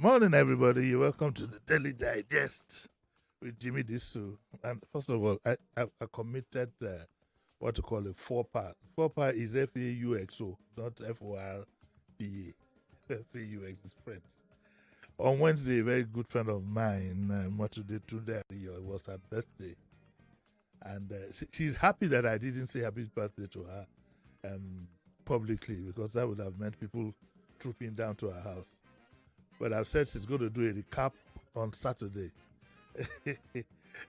Morning, everybody. You're welcome to the Daily Digest with Jimi Disu. And first of all, I committed what to call a four part. Four part is FAUXO, not FORPA. FAUX is French. On Wednesday, a very good friend of mine, Motude Tunde, it was her birthday. And she's happy that I didn't say happy birthday to her publicly, because that would have meant people trooping down to her house. But I've said she's going to do a recap on Saturday.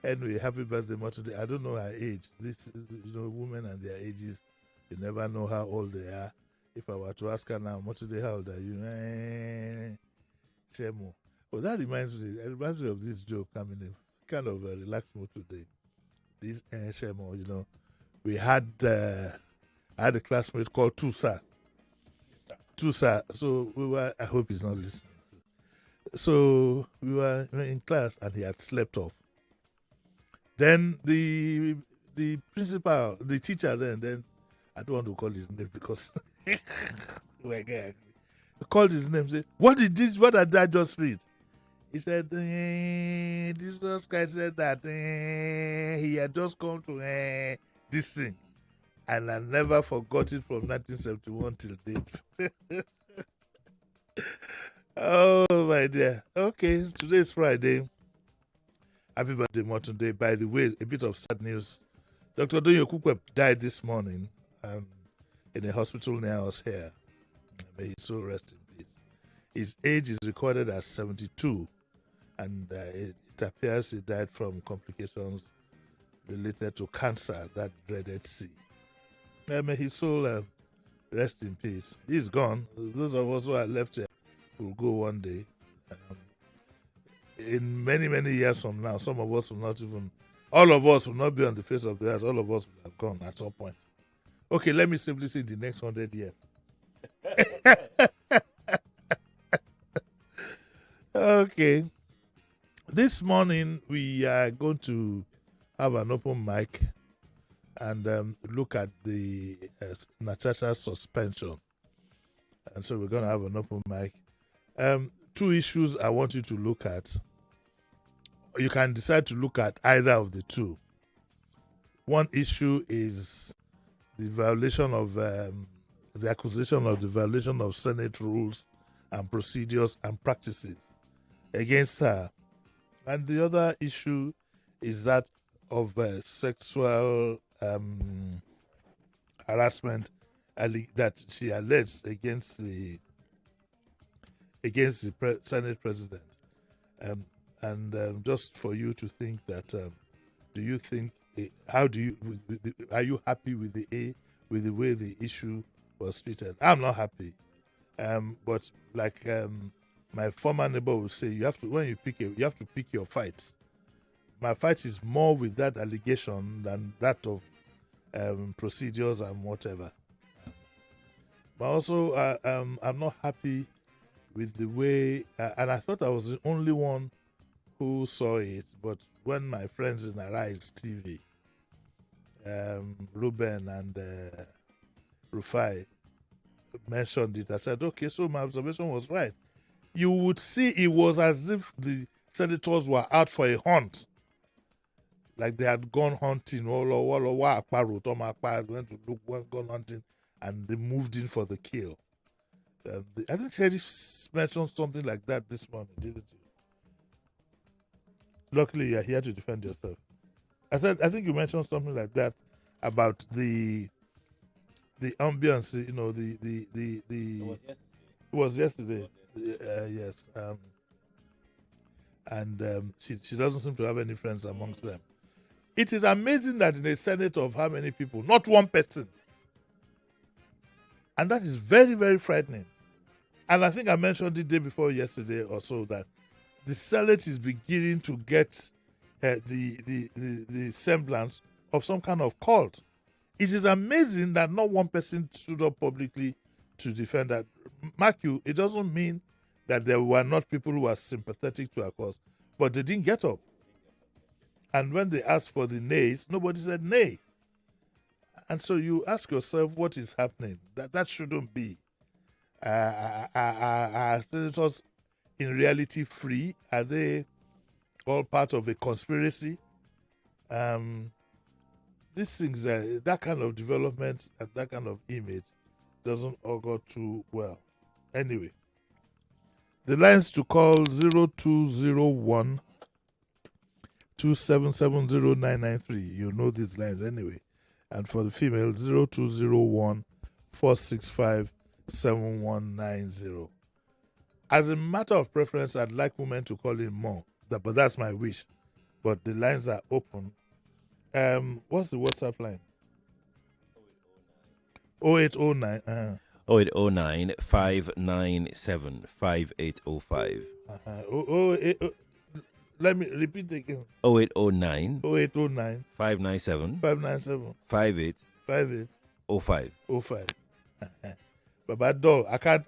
Anyway, happy birthday, Motude. I don't know her age. This, women and their ages, you never know how old they are. If I were to ask her now, Motude, how old are you? Shemo. Oh, that reminds me of this joke. I'm in a kind of a relaxed mood today. This Shemo, we had I had a classmate called Tusa. So we were. I hope he's not listening. So we were in class and he had slept off. Then the principal, the teacher, then I don't want to call his name because we're angry. He called his name, said, what did I just read? He said, this guy said that he had just come to this thing. And I never forgot it from 1971 till date. Oh, my dear. Okay, today is Friday. Happy birthday, Motunde. By the way, a bit of sad news. Dr. Donyo Kukwe died this morning in a hospital near us here. May his soul rest in peace. His age is recorded as 72, and it appears he died from complications related to cancer, that dreaded C. May his soul rest in peace. He's gone. Those of us who are left here will go one day. In many, many years from now, some of us will not even, all of us will not be on the face of the earth. All of us will have gone at some point. Okay, let me simply say the next 100 years. Okay. This morning, we are going to have an open mic and look at the Natasha suspension. And so we're going to have an open mic. Two issues I want you to look at. You can decide to look at either of the two. One issue is the violation of the accusation of the violation of Senate rules and procedures and practices against her. And the other issue is that of sexual harassment that she alleged against the Senate president. Just for you to think that, do you think, are you happy with the way the issue was treated? I'm not happy. But like my former neighbor would say, you have to pick your fights. My fight is more with that allegation than that of procedures and whatever. But also, I'm not happy with the way, and I thought I was the only one who saw it, but when my friends in Arise TV, Ruben and Rufai, mentioned it, I said, okay, so my observation was right. You would see it was as if the senators were out for a hunt. Like they had gone hunting, went to look, gone hunting, and they moved in for the kill. I think Sheriff mentioned something like that this morning, didn't you? Luckily, you're here to defend yourself. I think you mentioned something like that about the ambience, It was yesterday. Yes. She doesn't seem to have any friends amongst them. It is amazing that in a Senate of how many people, not one person. And that is very, very frightening. And I think I mentioned the day before yesterday or so that the Senate is beginning to get the semblance of some kind of cult. It is amazing that not one person stood up publicly to defend that. Mark you, it doesn't mean that there were not people who were sympathetic to our cause, but they didn't get up. And when they asked for the nays, nobody said nay. And so you ask yourself what is happening. That shouldn't be. Senators in reality free? Are they all part of a conspiracy? These things, that kind of development and that kind of image doesn't augur too well. Anyway, the lines to call 0201 2770993. You know these lines anyway. And for the female, 0201 465 7190. As a matter of preference, I'd like women to call in more, but that's my wish. But the lines are open. What's the WhatsApp line? 0809. 0809 597 5805. Let me repeat again. 0809 0809 597 597 5805. 05. Baba Doll, I can't.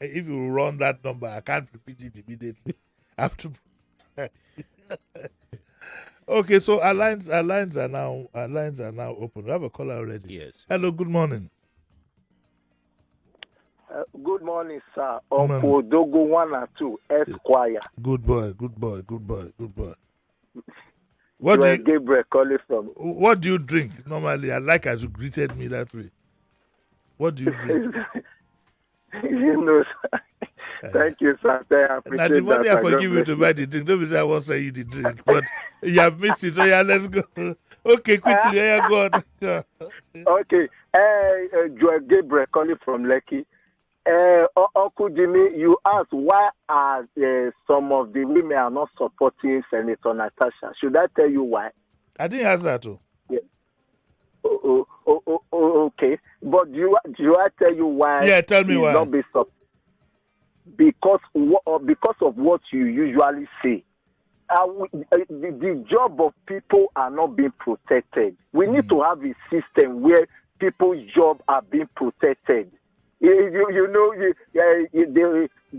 If you run that number, I can't repeat it immediately. I have to. Okay, so our lines are now open. We have a caller already. Yes. Hello, good morning. Good morning, sir. Uncle Dogo 1 and 2, Esquire. Good boy. What do you, Gabriel calling from? What do you drink normally? I like as you greeted me that way. What do you drink? You know, sir. Thank you, sir. I appreciate now, the money that. I forgive you to buy the drink. Don't be say I won't say you the drink, but you have missed it. Oh, yeah, let's go. Okay, quickly. Yeah, go on. Yeah. Okay. Joel Gabriel calling from Lekki. Uncle Jimmy, you asked why are some of the women are not supporting Senator Natasha. Should I tell you why? I didn't ask that too. Yeah. Okay. But do I tell you why? Yeah, tell me why. Not be because of what you usually say. The job of people are not being protected. We need to have a system where people's jobs are being protected. They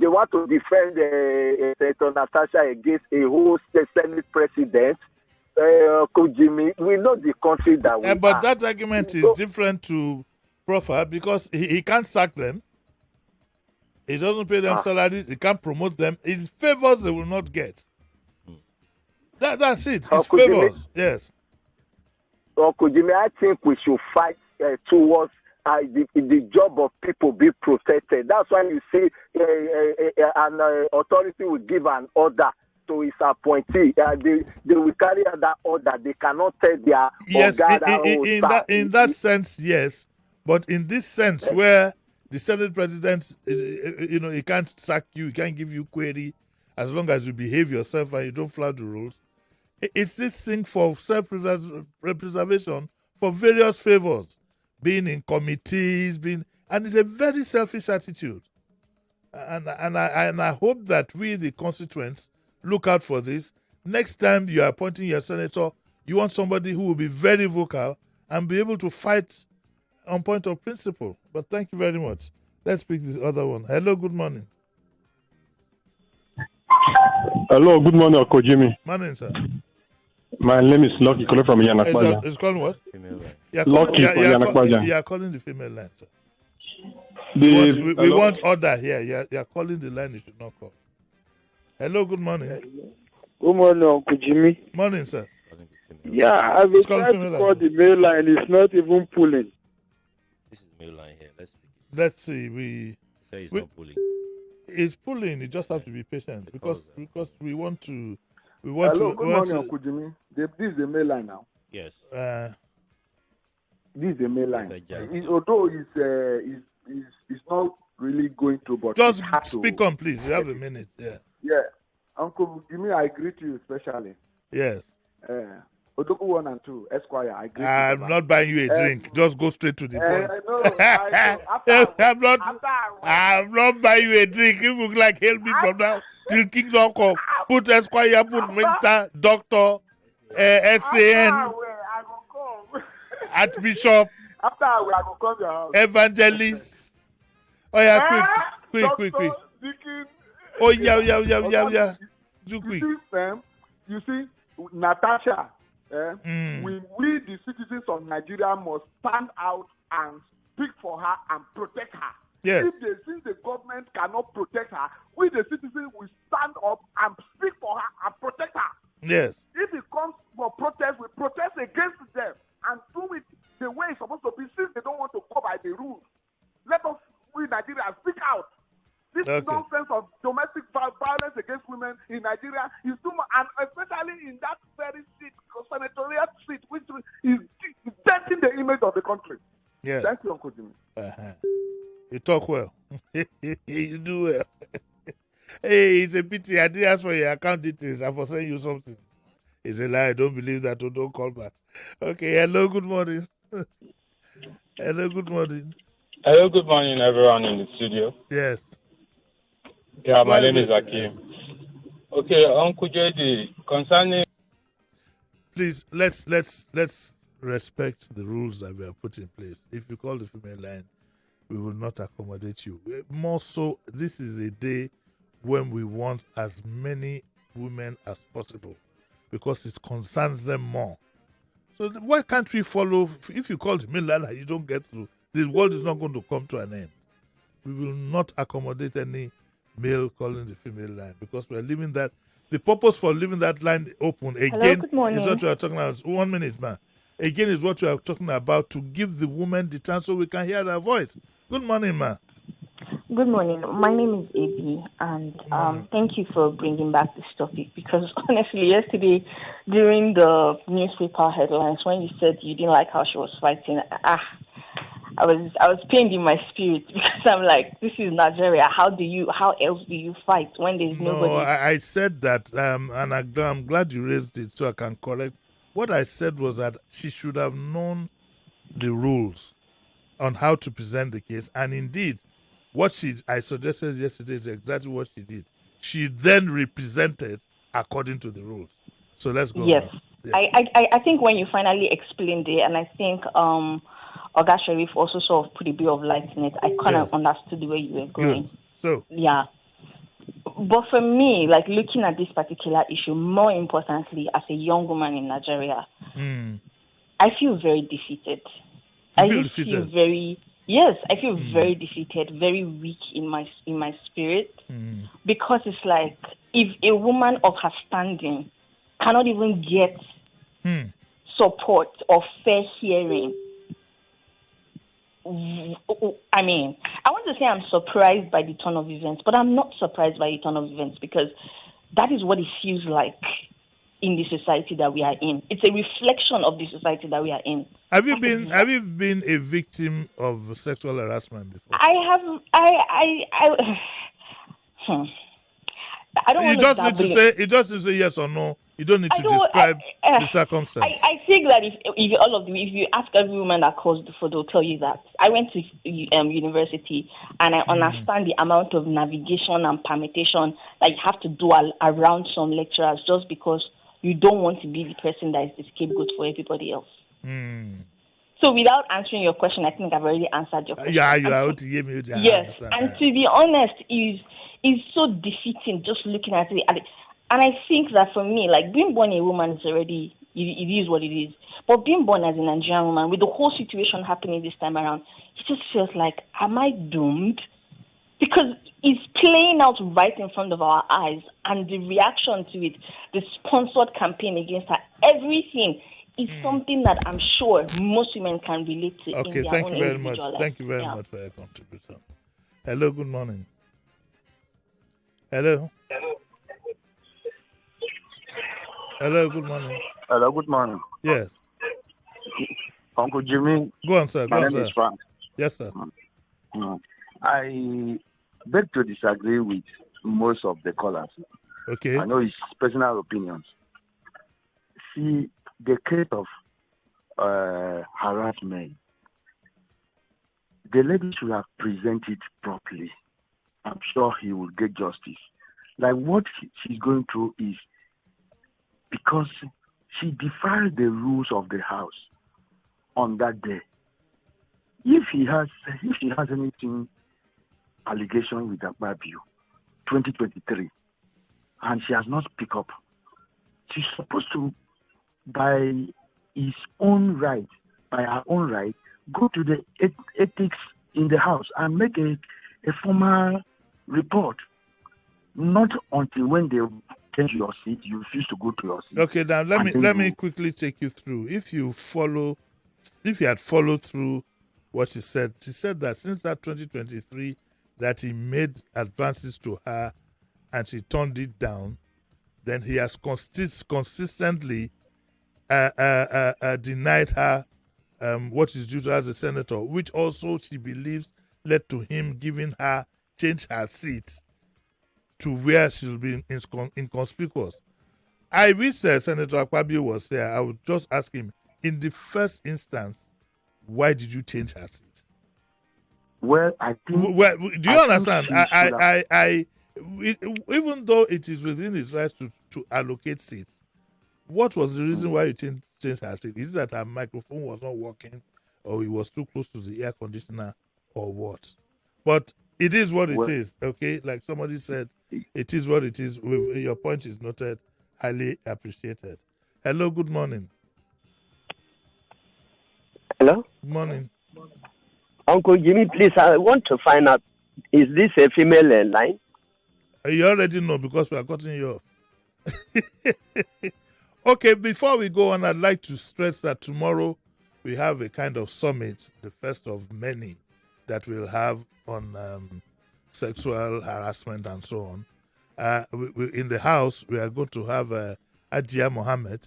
want to defend Senator Natasha against a whole Senate president. Kojimi, we know the country that we are. But that argument is different to Profa because he can't sack them. He doesn't pay them salaries. He can't promote them. It's favors they will not get. That's it. It's favors. Yes. Kojimi, I think we should fight towards the job of people be protected. That's why you see an authority will give an order to his appointee. They will carry out that order. They cannot tell their in that sense, yes. But in this sense, where the Senate president, he can't sack you, he can't give you query as long as you behave yourself and you don't flout the rules. It's this thing for self-preservation for various favors, being in committees, and it's a very selfish attitude. And I hope that we, the constituents, look out for this. Next time you are appointing your senator, you want somebody who will be very vocal and be able to fight on point of principle. But thank you very much. Let's pick this other one. Hello, good morning. Hello, good morning, Uncle Jimmy. Morning, sir. My name is Lucky, calling from Yanakwaja. It's called what? Female line. Lucky from Yanakwaja. You are calling the female line, sir. We want order here. You are calling the line you should not call. Hello, good morning. Good morning, Uncle Jimmy. Morning, sir. Yeah, I've been trying to call the mail line. It's not even pulling. This is mail line here. Let's see. It's not pulling. It's pulling. You just have to be patient because we want to. Hello, good morning, Uncle Jimmy. This is the mail line now. Yes. This is the mail line. Although it's not really going to, but just speak on, please. You have a minute. Yeah. Yeah, Uncle Jimmy, I greet you especially. Yes. Odoku 1 and 2, Esquire, I greet you. I'm not buying you a drink. Just go straight to the point. I'm not buying you a drink. If you like, help me from now till Kingdom come. Put Esquire, put Minister, Doctor, SAN, Archbishop, after I will come to your house. Evangelist. Oh yeah, quick. Oh yeah. Do quick. You see, Natasha, we the citizens of Nigeria must stand out and speak for her and protect her. Yes. Since the government cannot protect her, we the citizens will stand up and speak for her and protect her. Yes. If it comes for protest, we protest against them and do it the way it's supposed to be, since they don't want to go by the rules. Let us, we Nigerians, speak out. This nonsense of domestic violence against women in Nigeria is too much, and especially in that very seat, senatorial seat, which is denting the image of the country. Yes. Thank you, Uncle Jimmy. You talk well. You do well. Hey, it's a pity. I didn't ask for your account details. I for send you something. It's a lie. Don't believe that. Don't call back. Okay. Hello. Good morning. Hello. Good morning. Hello. Good morning, everyone in the studio. Yes. Yeah, my name is Akim. Okay, Uncle JD, concerning. Please, let's respect the rules that we have put in place. If you call the female line, we will not accommodate you. More so, this is a day when we want as many women as possible because it concerns them more. So why can't we follow? If you call the male line and you don't get through, the world is not going to come to an end. We will not accommodate any male calling the female line because we are leaving that. The purpose for leaving that line open again is what we are talking about. 1 minute, man. Again is what we are talking about, to give the woman the chance so we can hear their voice. Good morning, man. Good morning. My name is Abi, and thank you for bringing back this topic, because honestly, yesterday during the newspaper headlines, when you said you didn't like how she was fighting, I was pained in my spirit, because I'm like, this is Nigeria. How else do you fight when there's nobody? No, I said that, and I'm glad you raised it so I can correct. What I said was that she should have known the rules on how to present the case, and indeed, what I suggested yesterday is exactly what she did. She then represented according to the rules. So let's go. Yes. I think when you finally explained it, and I think Oga Sharif also sort of put a bit of light in it, I kind of understood the way you were going. Good. So yeah. But for me, like, looking at this particular issue, more importantly, as a young woman in Nigeria, I feel very defeated. I feel very defeated, very weak in my spirit, because it's like, if a woman of her standing cannot even get support or fair hearing, I mean, I want to say I'm surprised by the turn of events, but I'm not surprised by the turn of events, because that is what it feels like in the society that we are in. It's a reflection of the society that we are in. Have you been a victim of sexual harassment before? I have. I don't want to dabble. You just need to say yes or no. You don't need to describe the circumstance. I think that if you ask every woman that calls before, they'll tell you that. I went to university, and I understand the amount of navigation and permutation that you have to do around some lecturers, just because you don't want to be the person that is the scapegoat for everybody else. So without answering your question, I think I've already answered your question. Yeah, you are to hear me. Yes, and to be honest, is so defeating just looking at it. And I think that for me, like, being born a woman is already, it is what it is. But being born as a Nigerian woman, with the whole situation happening this time around, it just feels like, am I doomed? Because it's playing out right in front of our eyes, and the reaction to it, the sponsored campaign against her, everything is something that I'm sure most women can relate to. Okay, in their thank own you very much. life. Thank you very much for your contribution. Hello, good morning. Hello. Hello, good morning. Hello, good morning. Yes. Uncle Jimmy. Go on, sir. My name is Frank. Yes, sir. I beg to disagree with most of the callers. Okay. I know it's personal opinions. See, the case of harassment, the lady should have presented properly. I'm sure he will get justice. Like, what she's going through is because she defied the rules of the house on that day. If she has anything allegation with Akpabio 2023, and she has not picked up, she's supposed to, by her own right, go to the ethics in the House and make a formal report. Not until when they change your seat, you refuse to go to your seat. Okay, now let me quickly take you through. If you had followed through what she said that since that 2023 that he made advances to her and she turned it down, then he has consistently denied her what is due to her as a senator, which also she believes led to him giving her, change her seat to where she'll be inconspicuous. I wish Senator Akpabio was here. I would just ask him, in the first instance, why did you change her seat? Well, I think... Well, do you understand? Even though it is within his rights to allocate seats, what was the reason why you changed her seat? Is it that her microphone was not working, or it was too close to the air conditioner, or what? But it is what it is, okay? Like somebody said, it is what it is. Your point is noted, highly appreciated. Hello, good morning. Hello? Good morning. Uncle Jimmy, please, I want to find out, is this a female line? You already know because we are cutting you off. Okay, before we go on, I'd like to stress that tomorrow we have a kind of summit, the first of many that we'll have on sexual harassment and so on. In the house, we are going to have Ajia Mohammed.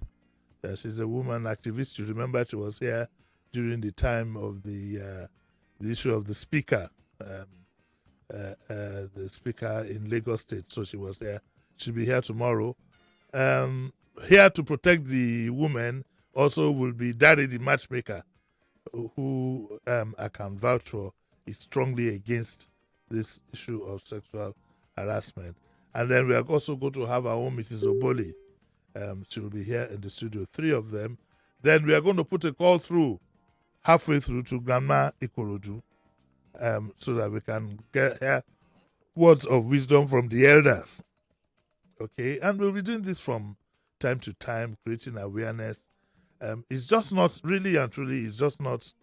She's a woman activist. You remember she was here during the time of the issue of the speaker, the speaker in Lagos State. So she was there. She'll be here tomorrow. Here to protect the women also will be Daddy, the matchmaker, who I can vouch for is strongly against this issue of sexual harassment. And then we are also going to have our own Mrs. Oboli. She will be here in the studio, 3 of them. Then we are going to put a call through halfway through to Grandma Ikorodu, so that we can hear words of wisdom from the elders. Okay, and we'll be doing this from time to time, creating awareness. It's just not really and truly, it's just not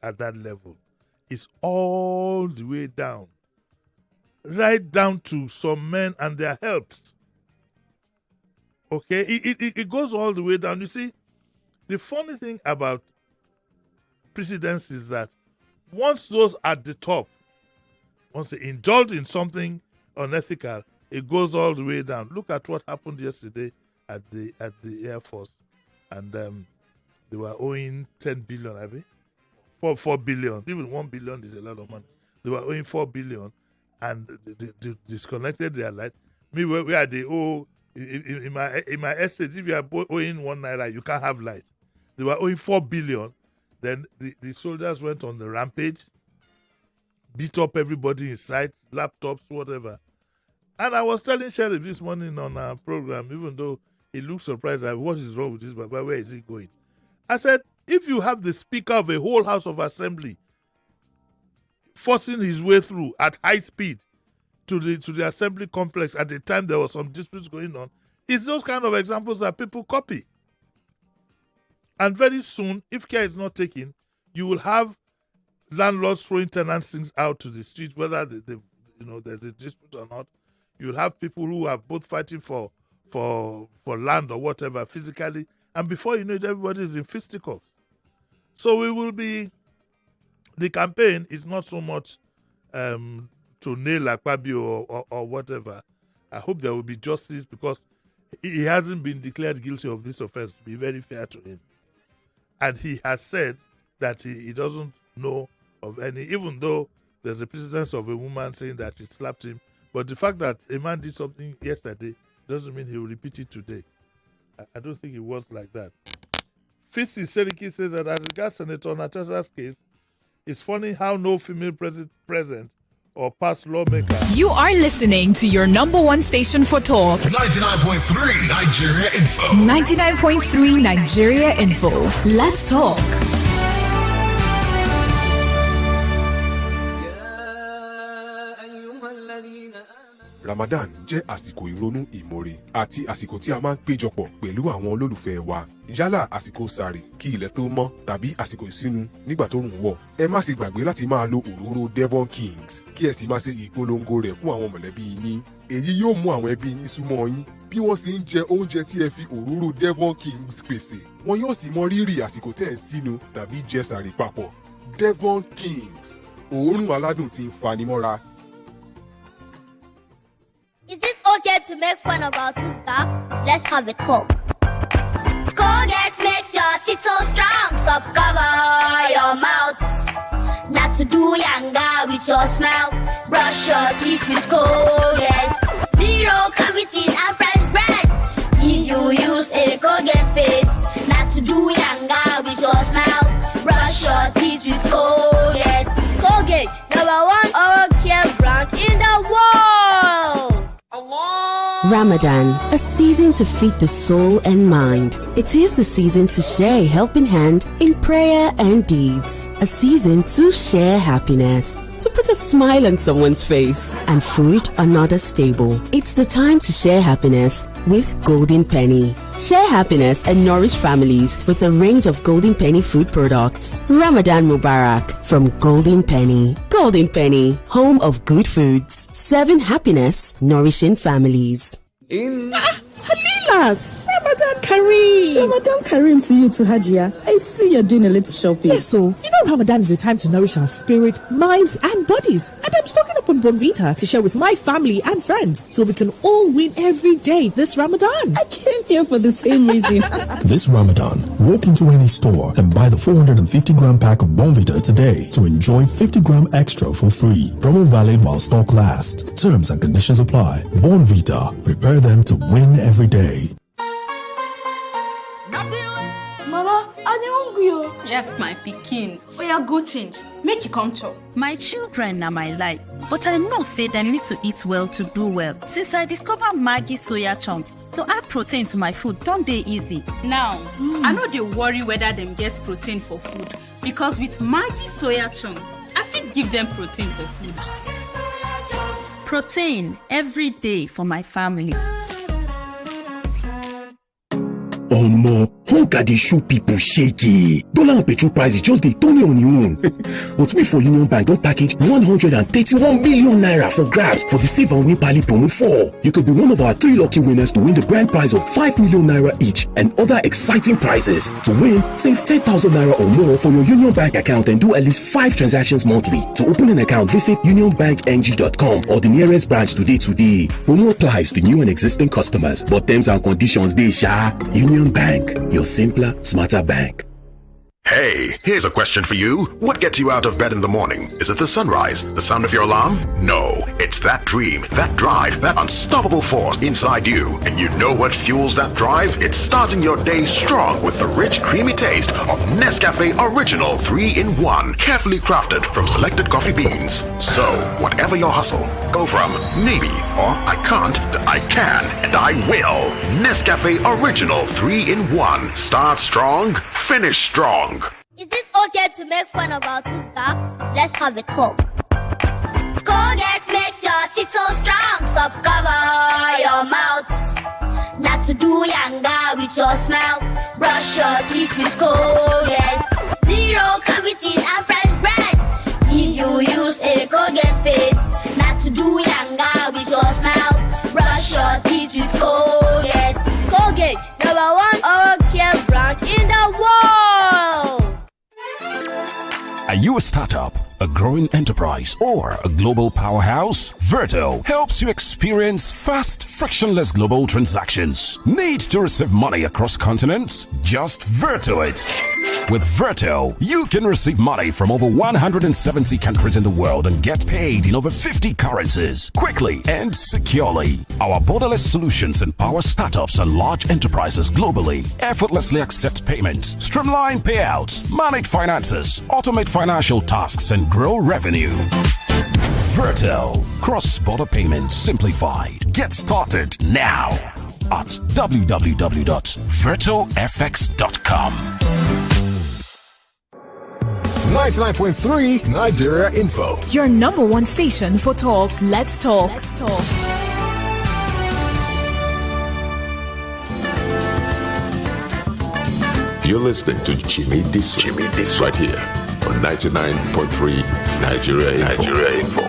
at that level. It's all the way down, right down to some men and their helps. Okay, it goes all the way down. You see, the funny thing about precedents is that once those at the top, once they indulge in something unethical, it goes all the way down. Look at what happened yesterday at the Air Force, and they were owing 10 billion, I mean, 4 billion. Even 1 billion is a lot of money. They were owing 4 billion, and they disconnected their light. Me, where they owe in my estate, if you are owing 1 naira, you can't have light. They were owing 4 billion. Then the soldiers went on the rampage, beat up everybody in sight, laptops, whatever. And I was telling Sheriff this morning on our program, even though he looked surprised, like, what is wrong with this, but where is he going? I said, if you have the Speaker of a whole House of Assembly forcing his way through at high speed to the Assembly complex at the time there was some disputes going on, it's those kind of examples that people copy. And very soon, if care is not taken, you will have landlords throwing tenants things out to the street, whether there's a dispute or not. You'll have people who are both fighting for land or whatever physically, and before you know it, everybody is in fisticuffs. So the campaign is not so much to nail Akpabio or whatever. I hope there will be justice because he hasn't been declared guilty of this offense, to be very fair to him. And he has said that he doesn't know of any, even though there's a precedence of a woman saying that she slapped him. But the fact that a man did something yesterday doesn't mean he will repeat it today. I don't think it was like that. Fisi Seriki says that as regards Senator Natasha's case, it's funny how no female present or past lawmaker. You are listening to your number one station for talk. 99.3 Nigeria Info. 99.3 Nigeria Info. Let's talk. Ramadan jẹ́ àsìkò ìrònú ìmoore àti àsìkò tí a máa ń péjọpọ̀ pẹ̀lú àwọn olólùfẹ́ wa. Yálà àsìkò sààrì kí ilẹ̀ tó mọ́ tàbí àsìkò ìsinu nígbà tó rùn wọ̀. Ẹ má sì gbàgbé láti máa lo òróró Devon Kings kí ẹ sì máa ṣe ìpolongo rẹ̀ fún àwọn mọ̀lẹ́bí yín. Èyí yóò mú àwọn ẹbí yín súnmọ́ yín bí wọ́n sì ń jẹ oúnjẹ tí ẹ fi òróró Devon Kings pèsè. Wọn yóò sì mọ rírì àsìkò tẹ́ ẹ sínú tàbí jẹ sààrì papọ̀. Devon Kings, òórùn aládùn tí ń fanimọ́ra. Is it okay to make fun of our tooth gap? Let's have a talk. Colgate makes your teeth so strong. Stop cover your mouth. Not to do yanga with your smile. Brush your teeth with Colgate. Zero cavities and fresh breath. If you use a Colgate paste. Not to do yanga with your smile. Brush your teeth with Colgate. Colgate, #1 oral care brand in the world. Ramadan, a season to feed the soul and mind. It is the season to share a helping hand in prayer and deeds. A season to share happiness, to put a smile on someone's face, and food another stable. It's the time to share happiness with Golden Penny. Share happiness and nourish families with a range of Golden Penny food products. Ramadan Mubarak from Golden Penny. Golden Penny, home of good foods, serving happiness, nourishing families. Halilat, Ramadan Kareem. Ramadan Kareem to you too, Hajia. I see you're doing a little shopping. Yes, so you know Ramadan is a time to nourish our spirit, minds, and bodies. And I'm stocking up on Bonvita to share with my family and friends so we can all win every day this Ramadan. I came here for the same reason. This Ramadan, walk into any store and buy the 450-gram pack of Bonvita today to enjoy 50-gram extra for free. Promo valid while stock lasts. Terms and conditions apply. Bonvita, prepare them to win every day. Mama, are you hungry? Yes, my pikin. Oh, yeah, go change. Make you come chop. My children are my life, but I know say they need to eat well to do well. Since I discovered Maggi soya chunks, to add protein to my food don't dey easy. Now, I know they worry whether them get protein for food, because with Maggi soya chunks, I fit give them protein for food. Protein every day for my family. Omo, hunger dey show people shaky. Dollar and petrol prices just dey turn on your own. But we for Union Bank don package 131 million naira for grabs for the Save and Win Pali promo 4. You could be one of our 3 lucky winners to win the grand prize of 5 million naira each and other exciting prizes. To win, save 10,000 naira or more for your Union Bank account and do at least 5 transactions monthly. To open an account, visit unionbankng.com or the nearest branch today. Promo applies to new and existing customers, but terms and conditions dey sha. Union Bank, your simpler, smarter bank. Hey, here's a question for you. What gets you out of bed in the morning? Is it the sunrise? The sound of your alarm? No, it's that dream, that drive, that unstoppable force inside you. And you know what fuels that drive? It's starting your day strong with the rich, creamy taste of Nescafe Original 3-in-1, carefully crafted from selected coffee beans. So, whatever your hustle, go from maybe or I can't to I can and I will. Nescafe Original 3-in-1. Start strong, finish strong. Is it okay to make fun of our tooth gap? Let's have a talk. Colgate makes your teeth so strong. Stop cover your mouth. Not to do yanga with your smile. Brush your teeth with Colgate. Zero cavities and fresh breath. If you use a Colgate paste. Not to do yanga with your smile. Brush your teeth with Colgate. Colgate, #1 oral care brand in the world. Are you a startup, a growing enterprise, or a global powerhouse? Verto helps you experience fast, frictionless global transactions. Need to receive money across continents? Just Verto it. With Verto, you can receive money from over 170 countries in the world and get paid in over 50 currencies, quickly and securely. Our borderless solutions empower startups and large enterprises globally. Effortlessly accept payments, streamline payouts, manage finances, automate financial tasks, and grow revenue. Verto, cross-border payments simplified. Get started now at www.vertofx.com. 99.3 Nigeria Info. Your #1 station for talk. Let's talk. You're listening to Jimi Disu, right here on 99.3 Nigeria Info.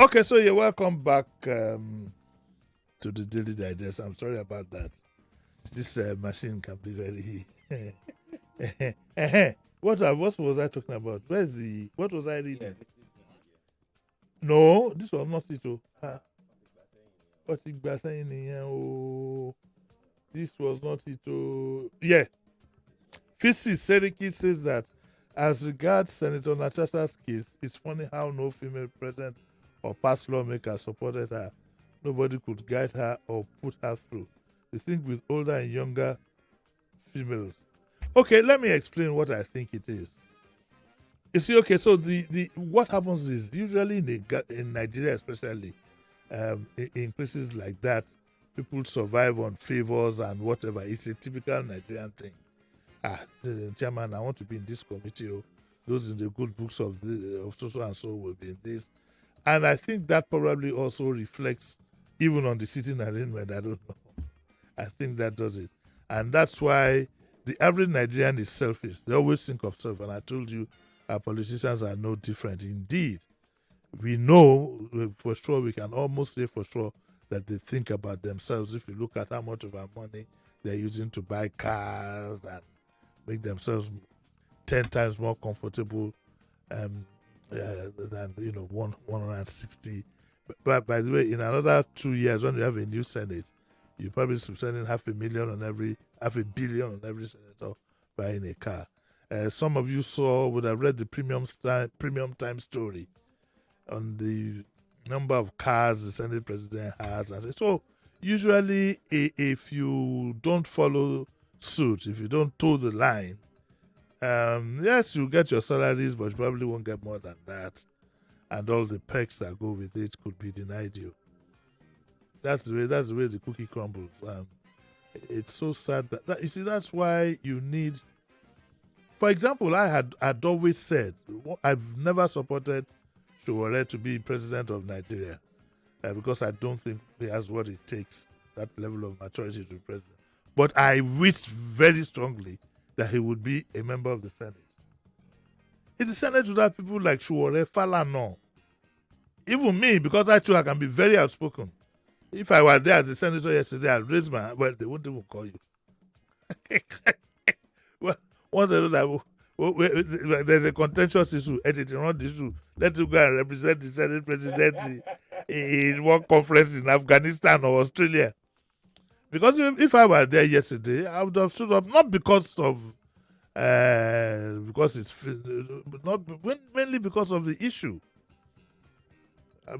Okay, so you're welcome back to the Daily Digest. I'm sorry about that. This machine can be very... What was I talking about? What was I reading? No, this was not it. What is saying? Oh, this was not it. Yeah. Fisi Seriki says that as regards Senator Natasha's case, it's funny how no female president or past lawmaker supported her. Nobody could guide her or put her through. They think with older and younger females. Okay, let me explain what I think it is. You see, okay, so the what happens is usually in Nigeria especially, in places like that, people survive on favors and whatever. It's a typical Nigerian thing. Chairman, I want to be in this committee. Oh, those in the good books of so and so will be in this. And I think that probably also reflects even on the sitting arrangement. I don't know. I think that does it. And that's why the average Nigerian is selfish. They always think of self. And I told you, our politicians are no different. Indeed, we know for sure, we can almost say for sure that they think about themselves. If you look at how much of our money they're using to buy cars and make themselves 10 times more comfortable than 160. But by the way, in another 2 years, when you have a new Senate, you probably be spending $500 million on every senator buying a car. Some of you would have read the premium time story on the number of cars the Senate president has. And so usually, if you don't follow suit, if you don't toe the line, yes, you get your salaries, but you probably won't get more than that. And all the perks that go with it could be denied you. That's the way the cookie crumbles. It's so sad that you see, that's why you need, for example, I'd always said, I've never supported Sowore to be president of Nigeria because I don't think he has what it takes that level of maturity to be president. But I wish very strongly that he would be a member of the Senate. If the Senate would have people like Shuore, Falana, even me, because I too I can be very outspoken. If I were there as a senator yesterday, I'd raise my hand. Well, they won't even call you. Well, once I know that there's a contentious issue, editing on the issue, let you go and represent the Senate presidency in one conference in Afghanistan or Australia. Because if I were there yesterday, I would have stood up, not because it's not mainly because of the issue.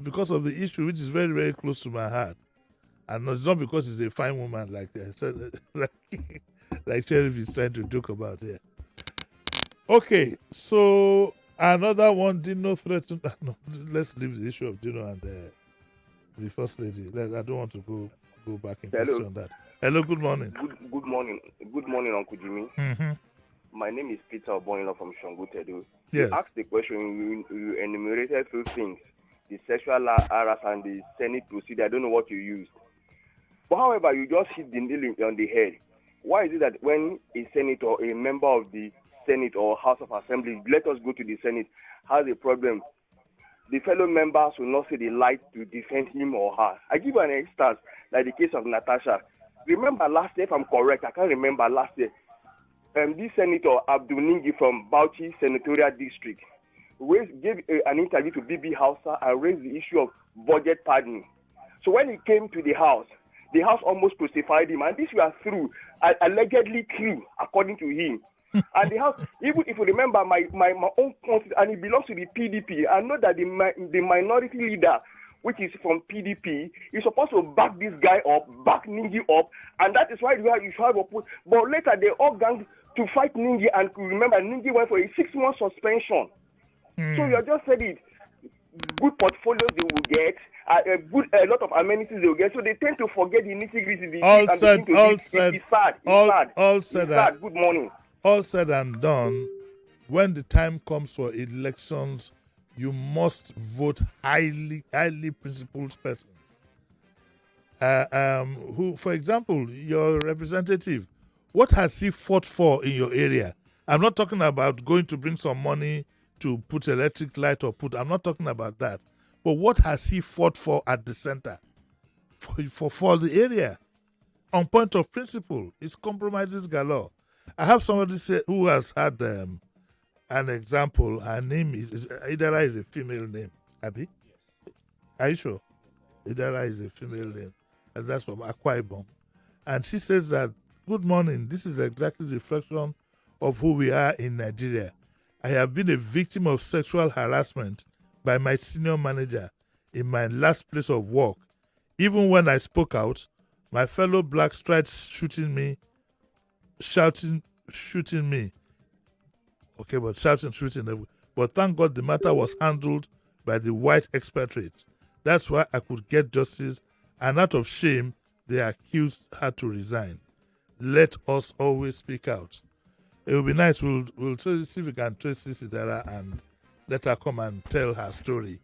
Because of the issue, which is very, very close to my heart. And it's not because he's a fine woman like I said, like Sheriff is trying to joke about here. Okay, so another one, Dino threatened. No, let's leave the issue of Dino and the First Lady. I don't want to go back and question on that. Hello, good morning. Good morning. Good morning, Uncle Jimmy. Mm-hmm. My name is Peter Obonila from Shangu Tedo. Yes. You asked the question, you enumerated two things, the sexual harassment and the Senate procedure. I don't know what you used. But however, you just hit the nail on the head. Why is it that when a senator or a member of the Senate or House of Assembly, let us go to the Senate, has a problem, the fellow members will not see the light to defend him or her. I give an instance, like the case of Natasha. Remember last year, if I'm correct, I can't remember last year, this Senator Abdul Ningi from Bauchi Senatorial District gave an interview to BB Hausa and raised the issue of budget pardoning. So when he came to the House almost crucified him, and this was allegedly true, according to him. And the House, even if you remember my own country, and it belongs to the PDP, I know that the minority leader, which is from PDP, is supposed to back this guy up, back Ningi up, and that is why you have a put. But later they all ganged to fight Ningi, and remember Ningi went for a 6-month suspension. So you just said it. Good portfolios they will get, a lot of amenities they will get. So they tend to forget the nitty-gritty. It's sad. Good morning. All said and done, when the time comes for elections, you must vote highly principled persons. Who, for example, your representative, what has he fought for in your area? I'm not talking about going to bring some money to put electric light I'm not talking about that. But what has he fought for at the center? For the area? On point of principle, it's compromises galore. I have somebody who has had an example. Her name is Idara is a female name. Abby? Are you sure? Idara is a female name. And that's from Akwa Ibom. And she says that, good morning, this is exactly the reflection of who we are in Nigeria. I have been a victim of sexual harassment by my senior manager in my last place of work. Even when I spoke out, my fellow blacks tried shooting me. Okay, but shooting. But thank God the matter was handled by the white expatriates. That's why I could get justice, and out of shame, the accused had to resign. Let us always speak out. It will be nice. We'll see if we can trace this Idara and let her come and tell her story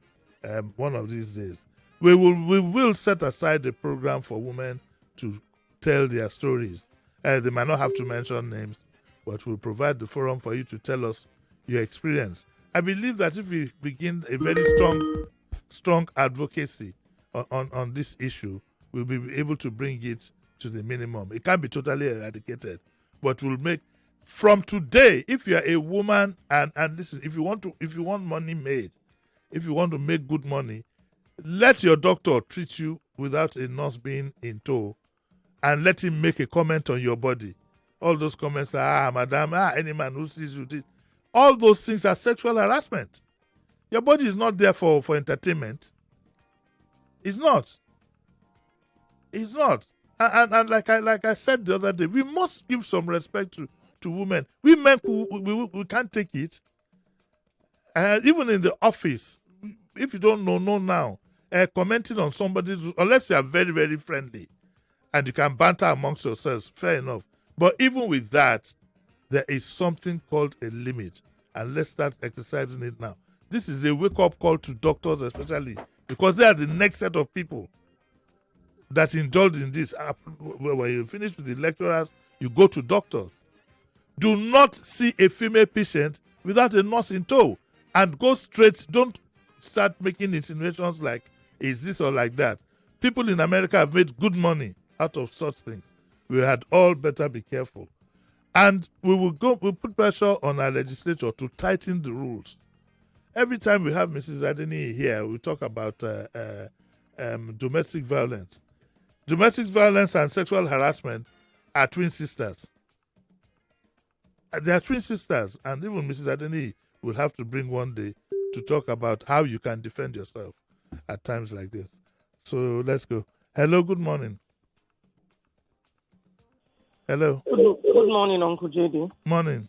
one of these days. We will set aside a program for women to tell their stories. They might not have to mention names, but we'll provide the forum for you to tell us your experience. I believe that if we begin a very strong advocacy on this issue, we'll be able to bring it to the minimum. It can't be totally eradicated, but we'll make from today. If you are a woman and listen, if you want money made, if you want to make good money, let your doctor treat you without a nurse being in tow, and let him make a comment on your body. All those comments are, madam, any man who sees you did. All those things are sexual harassment. Your body is not there for entertainment. It's not. It's not. And like I said the other day, we must give some respect to women. We men, we can't take it. Even in the office, if you don't know now, commenting on somebody, unless you are very, very friendly, and you can banter amongst yourselves, fair enough. But even with that, there is something called a limit, and let's start exercising it now. This is a wake-up call to doctors especially, because they are the next set of people. that indulge in this. When you finish with the lecturers, you go to doctors. Do not see a female patient without a nurse in tow, and go straight. Don't start making insinuations like, is this or like that. People in America have made good money out of such things. We had all better be careful. And we'll put pressure on our legislature to tighten the rules. Every time we have Mrs. Adeni here, we talk about domestic violence. Domestic violence and sexual harassment are twin sisters. They are twin sisters, and even Mrs. Adeni will have to bring one day to talk about how you can defend yourself at times like this. So let's go. Hello, good morning. Hello. Good morning, Uncle JD. Morning.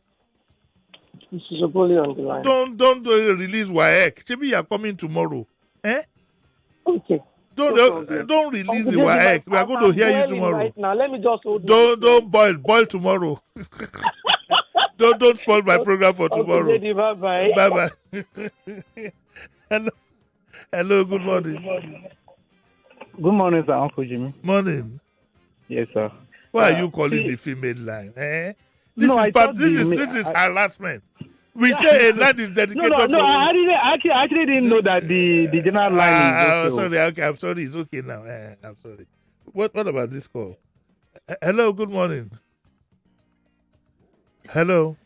This is Oboli on the line. Don't release WAEC. Maybe you are coming tomorrow. Eh? Okay. Don't release the WAEC. We are going to hear you tomorrow. Right now, let me just hold. Don't boil tomorrow. don't spoil my program for tomorrow. Okay, bye bye. Bye bye. Hello. Good morning. Good morning, sir. Uncle Jimmy. Morning. Yes, sir. Why are you calling the female line? Eh? This is harassment. We say a line is dedicated. No. I actually didn't know that the general line is. Sorry. Okay, I'm sorry. It's okay now. I'm sorry. What about this call? Hello. Good morning. Hello.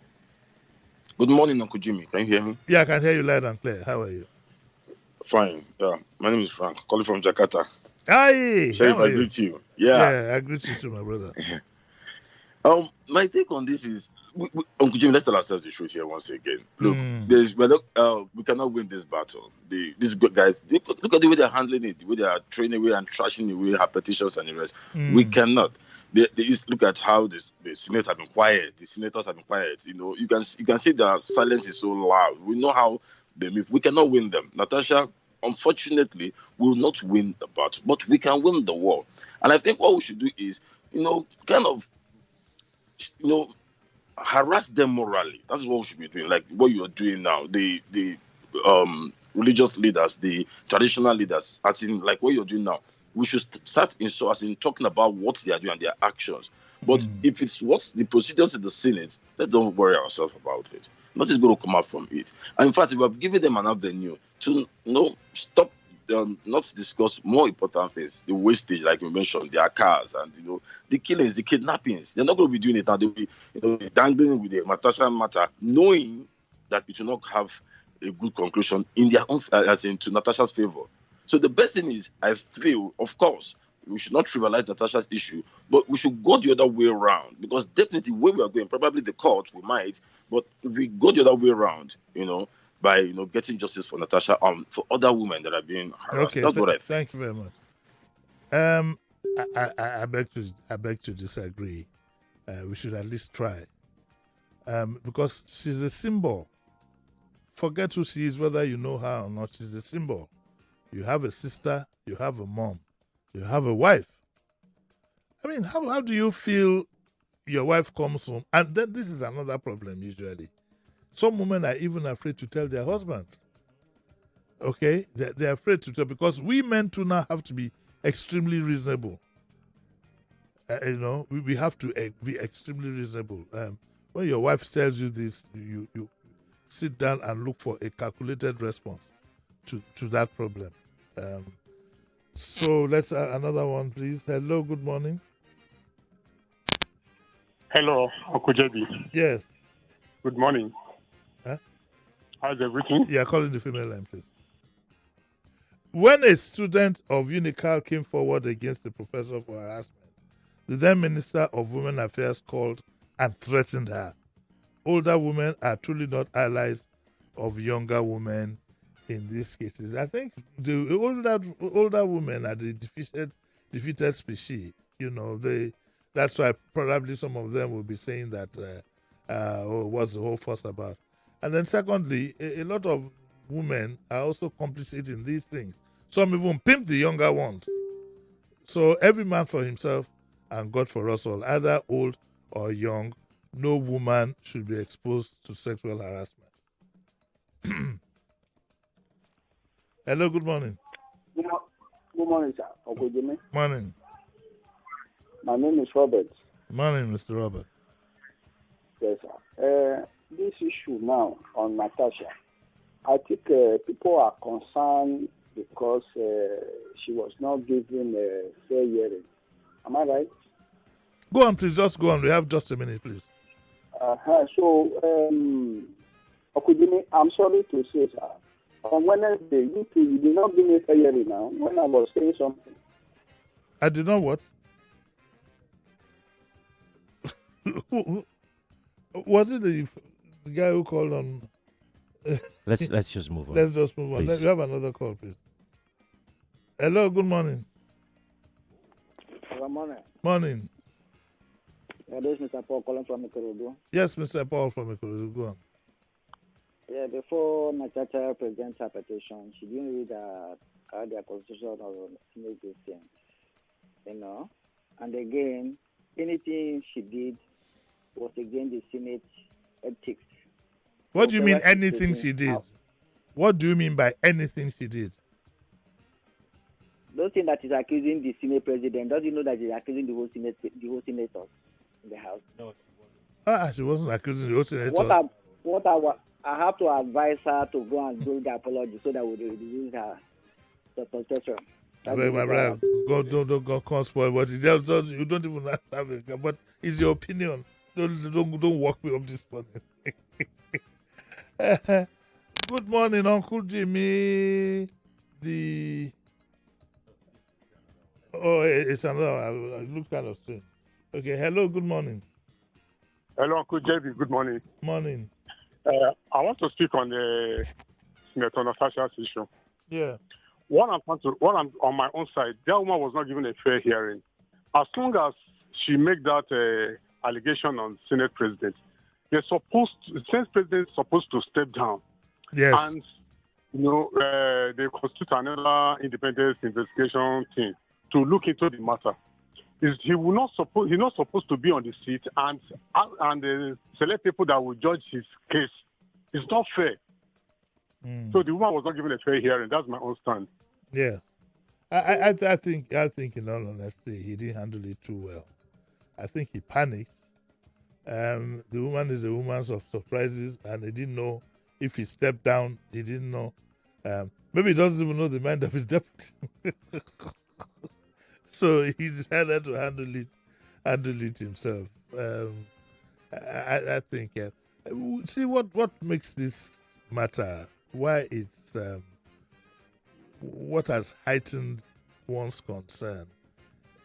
Good morning, Uncle Jimmy. Can you hear me? Yeah, I can hear you loud and clear. How are you? Fine. Yeah. My name is Frank. Calling from Jakarta. Hi. Sheriff, I greet you. Yeah, I greet you too, my brother. My take on this is, Uncle Jimmy, let's tell ourselves the truth here once again. Look, we cannot win this battle. These guys, look at the way they're handling it, the way they are training away and trashing away her petitions and the rest. We cannot. Look at how the senators have been quiet. The senators have been quiet. You can see their silence is so loud. We know how they move. We cannot win them. Natasha, unfortunately, will not win the battle, but we can win the war. And I think what we should do is, harass them morally. That's what we should be doing, like what you're doing now. The religious leaders, the traditional leaders, as in like what you're doing now. We should start talking about what they are doing and their actions. But if it's what's the procedures in the Senate, let's don't worry ourselves about it. Nothing's going to come out from it. And in fact, we have given them an avenue to stop not discuss more important things, the wastage, like you mentioned, their cars and the killings, the kidnappings. They're not going to be doing it now. They'll be dangling with the Natasha matter, knowing that it will not have a good conclusion in their own, as in to Natasha's favor. So the best thing is, I feel, of course, we should not trivialize Natasha's issue, but we should go the other way around, because definitely where we are going, probably the court, we might, but if we go the other way around, by getting justice for Natasha, for other women that are being harassed. Okay, that's what I think. Thank you very much. I beg to disagree. We should at least try, because she's a symbol. Forget who she is, whether you know her or not. She's a symbol. You have a sister, you have a mom, you have a wife. I mean, how do you feel your wife comes home? And then this is another problem usually. Some women are even afraid to tell their husbands. Okay? They're afraid to tell, because we men too now have to be extremely reasonable. We have to be extremely reasonable. When your wife tells you this, you sit down and look for a calculated response to that problem. So let's another one, please. Hello, good morning. Hello, Uncle JB. Yes. Good morning. Huh? How's everything? Yeah, calling the female line, please. When a student of UNICAL came forward against the professor for harassment, the then Minister of Women Affairs called and threatened her. Older women are truly not allies of younger women in these cases. I think the older women are the defeated species. That's why probably some of them will be saying that what's the whole fuss about. And then secondly, a lot of women are also complicit in these things. Some even pimp the younger ones. So every man for himself and God for us all, either old or young. No woman should be exposed to sexual harassment. Hello, good morning. Good morning, sir. Morning. My name is Robert. Morning, Mr. Robert. Yes, sir. This issue now on Natasha, I think people are concerned because she was not given a fair hearing. Am I right? Go on, please. Just go on. We have just a minute, please. So, Okudini, I'm sorry to say, sir. On Wednesday, you did not give me a fair hearing now when I was saying something. I did not what? Was it the guy who called on? Let's just move on. Let's just move on. Please. We have another call, please. Hello, good morning. Good morning. Morning. Yeah, this is Mr. Paul calling from Ikorodu. Yes, Mr. Paul from Ikorodu. Go on. Yeah, before Nachacha presents her petition, she didn't read the constitution of Senate Christians, And again, anything she did was against the Senate ethics. What do you mean anything she did? What do you mean by anything she did? Those things that is accusing the Senate president, does you know that she's accusing the whole senators in the House? No. She wasn't accusing the whole senators. I have to advise her to go and do the apology so that we reduce her protestation. My brother, don't go spoil what is there. You don't even have it, but it's your opinion. Don't walk me up this morning. Good morning, Uncle Jimmy. It's another. I look kind of strange. Okay, hello, good morning. Hello, Uncle JB. Good morning. Morning. I want to speak on the Senator Natasha's issue. Yeah. What I'm on my own side, that woman was not given a fair hearing. As long as she make that allegation on Senate President, the Senate President is supposed to step down. Yes. And they constitute another independent investigation team to look into the matter. He's not supposed to be on the seat and select people that will judge his case. It's not fair. So the woman was not given a fair hearing. That's my own stand. Yeah, I think in all honesty he didn't handle it too well. I think he panicked. The woman is a woman of surprises, and he didn't know if he stepped down. He didn't know. Maybe he doesn't even know the mind of his deputy. So he decided to handle it himself. I think. See what makes this matter. Why it's what has heightened one's concern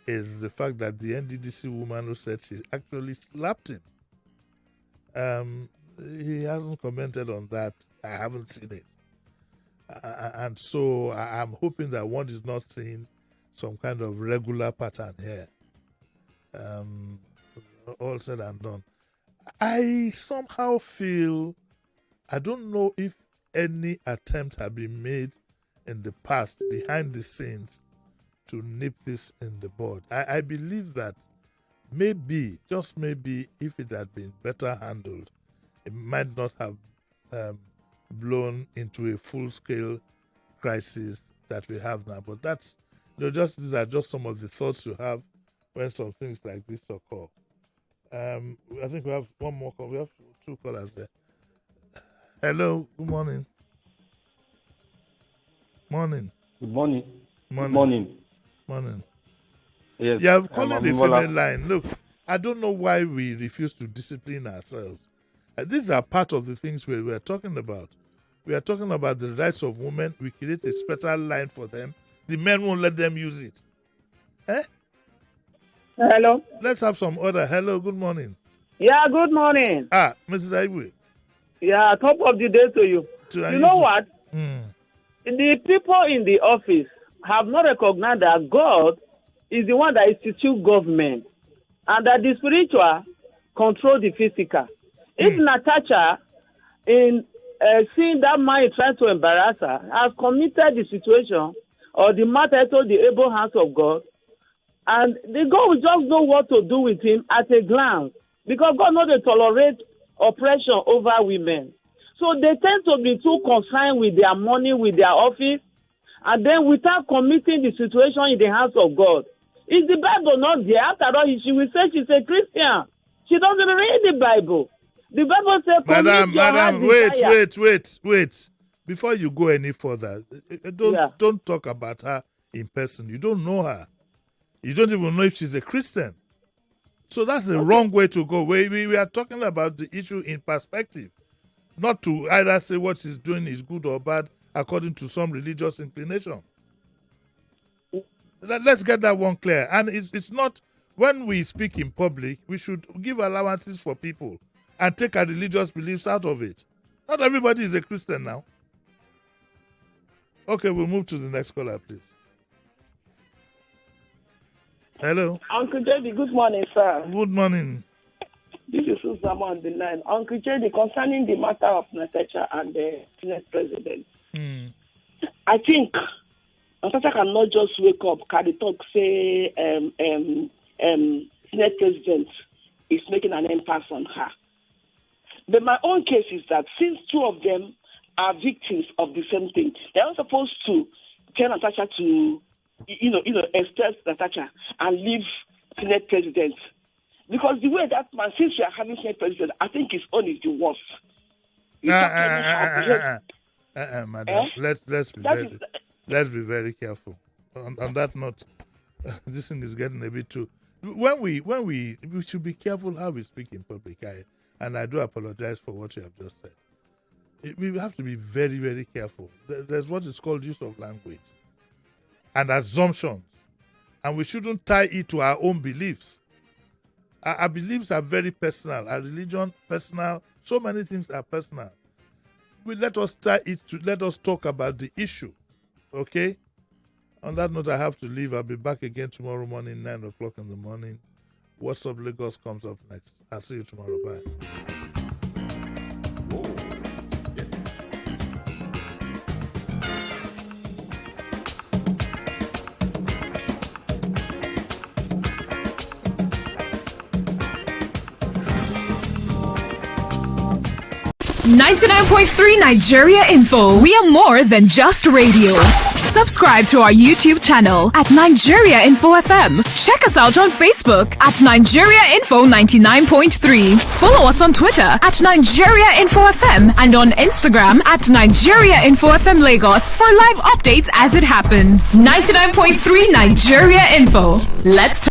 is the fact that the NDDC woman who said she actually slapped him. He hasn't commented on that. I haven't seen it, and so I'm hoping that one is not seeing some kind of regular pattern here. All said and done. I somehow feel, I don't know if any attempt had been made in the past behind the scenes to nip this in the bud. I believe that maybe, just maybe, if it had been better handled, it might not have blown into a full-scale crisis that we have now. But that's, these are just some of the thoughts you have when some things like this occur. I think we have one more call. We have two callers there. Hello, good morning. Morning. Good morning. Morning. Good morning. Morning. Yes. Yeah, I've called the female line. Look, I don't know why we refuse to discipline ourselves. These are part of the things we're talking about. We are talking about the rights of women. We create a special line for them. The men won't let them use it. Hello. Let's have some order. Hello, good morning. Yeah, good morning. Mrs. Aigwe. Yeah, top of the day to you. You know what? The people in the office have not recognized that God is the one that institutes government and that the spiritual control the physical. If Natasha, in seeing that man trying to embarrass her, has committed the situation or the matter to the able hands of God, and the God will just know what to do with him at a glance, because God knows they tolerate oppression over women. So they tend to be too concerned with their money, with their office, and then without committing the situation in the hands of God. Is the Bible not there? After all, she will say she's a Christian. She doesn't read the Bible. The Bible says, Madam, wait. Before you go any further, don't talk about her in person. You don't know her. You don't even know if she's a Christian. So that's the wrong way to go. We are talking about the issue in perspective, not to either say what she's doing is good or bad according to some religious inclination. Let's get that one clear. And it's not, when we speak in public, we should give allowances for people and take our religious beliefs out of it. Not everybody is a Christian now. Okay, we'll move to the next caller, please. Hello. Uncle JD, good morning, sir. Good morning. This is Susan on the line. Uncle JD, concerning the matter of Natasha and the Senate President, I think Natasha cannot just wake up, carry talk, say Senate President is making an impasse on her. But my own case is that since two of them are victims of the same thing, they are supposed to tell Natasha to, expel Natasha and leave Senate President. Because the way that man, since we are having Senate President, I think his own is the worst. Madam, let's be very careful. On that note, this thing is getting a bit too. We should be careful how we speak in public. And I do apologize for what you have just said. We have to be very, very careful. There's what is called use of language and assumptions, and we shouldn't tie it to our own beliefs. Our beliefs are very personal. Our religion, personal. So many things are personal. Let us talk about the issue. Okay? On that note, I have to leave. I'll be back again tomorrow morning, 9 o'clock in the morning. What's Up Lagos comes up next. I'll see you tomorrow. Bye. 99.3 Nigeria Info. We are more than just radio. Subscribe to our YouTube channel at Nigeria Info FM. Check us out on Facebook at Nigeria Info 99.3. Follow us on Twitter at Nigeria Info FM and on Instagram at Nigeria Info FM Lagos for live updates as it happens. 99.3 Nigeria Info. Let's